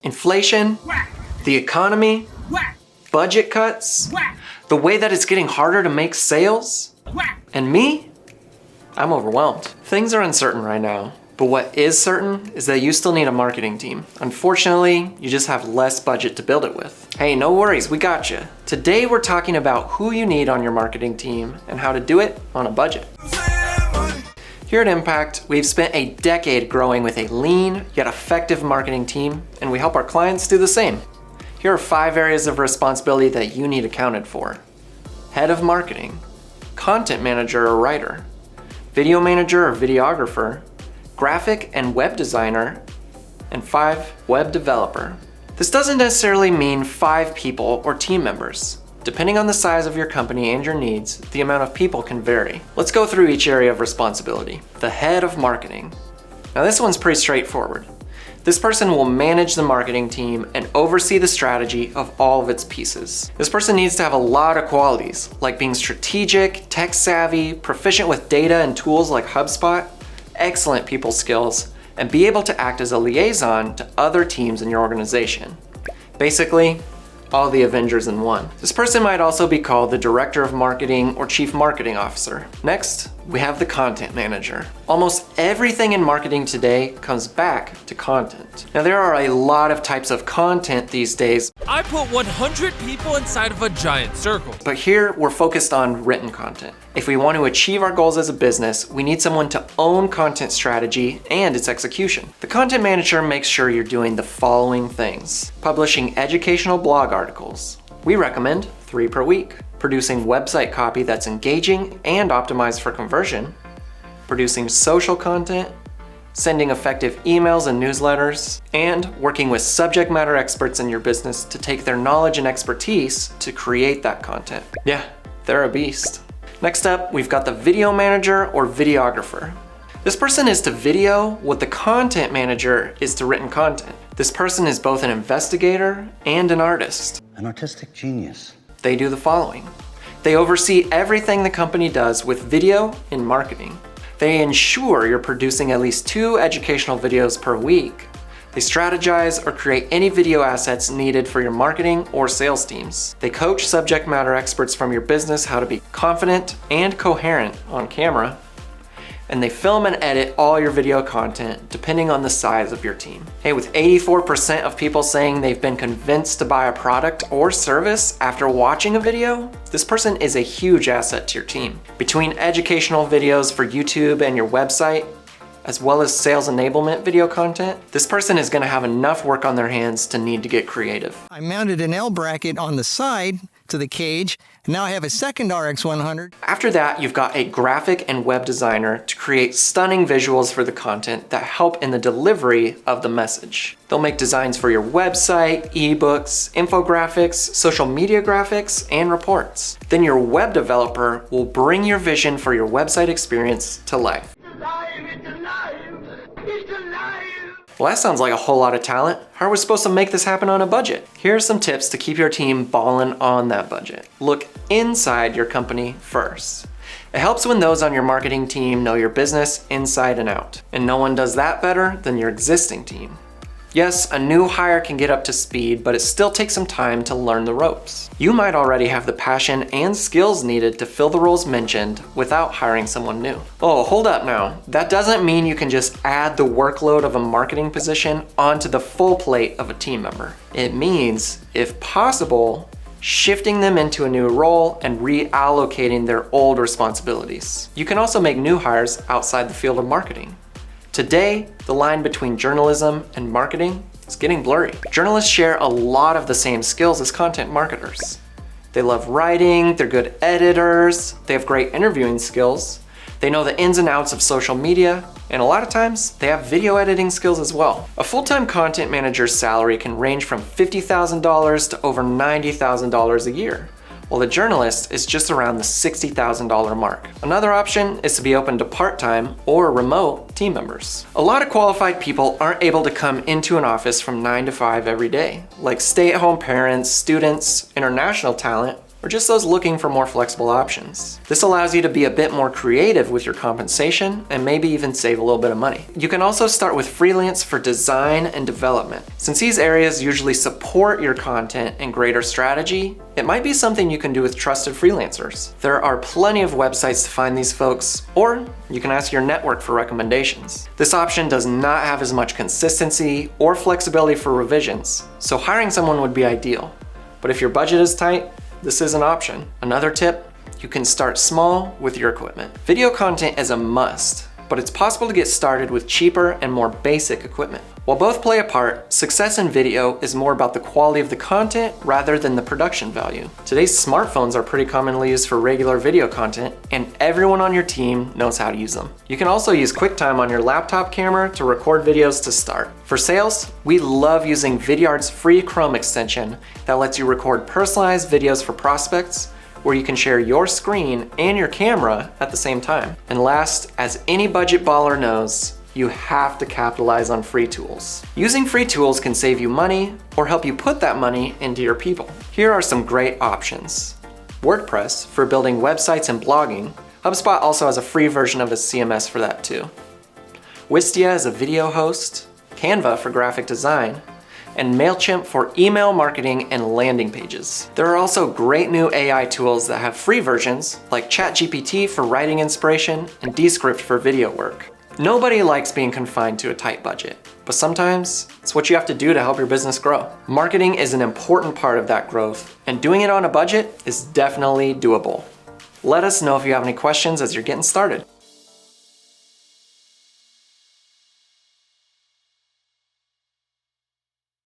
Inflation, the economy, budget cuts, the way that it's getting harder to make sales, and me? I'm overwhelmed. Things are uncertain right now, but what is certain is that you still need a marketing team. Unfortunately, you just have less budget to build it with. Hey, no worries, we got you. Today we're talking about who you need on your marketing team and how to do it on a budget. Here at Impact, we've spent a decade growing with a lean yet effective marketing team, and we help our clients do the same. Here are 5 areas of responsibility that you need accounted for. Head of marketing, content manager or writer, video manager or videographer, graphic and web designer, and 5, web developer. This doesn't necessarily mean 5 people or team members. Depending on the size of your company and your needs, the amount of people can vary. Let's go through each area of responsibility. The head of marketing. Now this one's pretty straightforward. This person will manage the marketing team and oversee the strategy of all of its pieces. This person needs to have a lot of qualities, like being strategic, tech savvy, proficient with data and tools like HubSpot, excellent people skills, and be able to act as a liaison to other teams in your organization. Basically, all the Avengers in one. This person might also be called the Director of Marketing or Chief Marketing Officer. Next, we have the Content Manager. Almost everything in marketing today comes back to content. Now there are a lot of types of content these days. I put 100 people inside of a giant circle. But here we're focused on written content. If we want to achieve our goals as a business, we need someone to own content strategy and its execution. The Content Manager makes sure you're doing the following things: publishing educational blog articles. We recommend 3 per week. Producing website copy that's engaging and optimized for conversion. Producing social content. Sending effective emails and newsletters. And working with subject matter experts in your business to take their knowledge and expertise to create that content. Yeah, they're a beast. Next up, we've got the video manager or videographer. This person is to video what the content manager is to written content. This person is both an investigator and an artist. An artistic genius. They do the following. They oversee everything the company does with video in marketing. They ensure you're producing at least 2 educational videos per week. They strategize or create any video assets needed for your marketing or sales teams. They coach subject matter experts from your business how to be confident and coherent on camera. And they film and edit all your video content depending on the size of your team. Hey, with 84% of people saying they've been convinced to buy a product or service after watching a video, this person is a huge asset to your team. Between educational videos for YouTube and your website, as well as sales enablement video content, this person is gonna have enough work on their hands to need to get creative. I mounted an L bracket on the side to the cage, and now I have a second RX100. After that, you've got a graphic and web designer to create stunning visuals for the content that help in the delivery of the message. They'll make designs for your website, ebooks, infographics, social media graphics, and reports. Then your web developer will bring your vision for your website experience to life. Well, that sounds like a whole lot of talent. How are we supposed to make this happen on a budget? Here are some tips to keep your team ballin' on that budget. Look inside your company first. It helps when those on your marketing team know your business inside and out. And no one does that better than your existing team. Yes, a new hire can get up to speed, but it still takes some time to learn the ropes. You might already have the passion and skills needed to fill the roles mentioned without hiring someone new. Oh, hold up now. That doesn't mean you can just add the workload of a marketing position onto the full plate of a team member. It means, if possible, shifting them into a new role and reallocating their old responsibilities. You can also make new hires outside the field of marketing. Today, the line between journalism and marketing is getting blurry. Journalists share a lot of the same skills as content marketers. They love writing, they're good editors, they have great interviewing skills, they know the ins and outs of social media, and a lot of times they have video editing skills as well. A full-time content manager's salary can range from $50,000 to over $90,000 a year, while the journalist is just around the $60,000 mark. Another option is to be open to part-time or remote team members. A lot of qualified people aren't able to come into an office from 9 to 5 every day, like stay-at-home parents, students, international talent, or just those looking for more flexible options. This allows you to be a bit more creative with your compensation and maybe even save a little bit of money. You can also start with freelance for design and development. Since these areas usually support your content and greater strategy, it might be something you can do with trusted freelancers. There are plenty of websites to find these folks, or you can ask your network for recommendations. This option does not have as much consistency or flexibility for revisions, so hiring someone would be ideal. But if your budget is tight, this is an option. Another tip, you can start small with your equipment. Video content is a must, but it's possible to get started with cheaper and more basic equipment. While both play a part, success in video is more about the quality of the content rather than the production value. Today's smartphones are pretty commonly used for regular video content, and everyone on your team knows how to use them. You can also use QuickTime on your laptop camera to record videos to start. For sales, we love using Vidyard's free Chrome extension that lets you record personalized videos for prospects, where you can share your screen and your camera at the same time. And last, as any budget baller knows, you have to capitalize on free tools. Using free tools can save you money or help you put that money into your people. Here are some great options. WordPress for building websites and blogging. HubSpot also has a free version of a CMS for that too. Wistia is a video host, Canva for graphic design, and MailChimp for email marketing and landing pages. There are also great new AI tools that have free versions, like ChatGPT for writing inspiration and Descript for video work. Nobody likes being confined to a tight budget, but sometimes it's what you have to do to help your business grow. Marketing is an important part of that growth, and doing it on a budget is definitely doable. Let us know if you have any questions as you're getting started.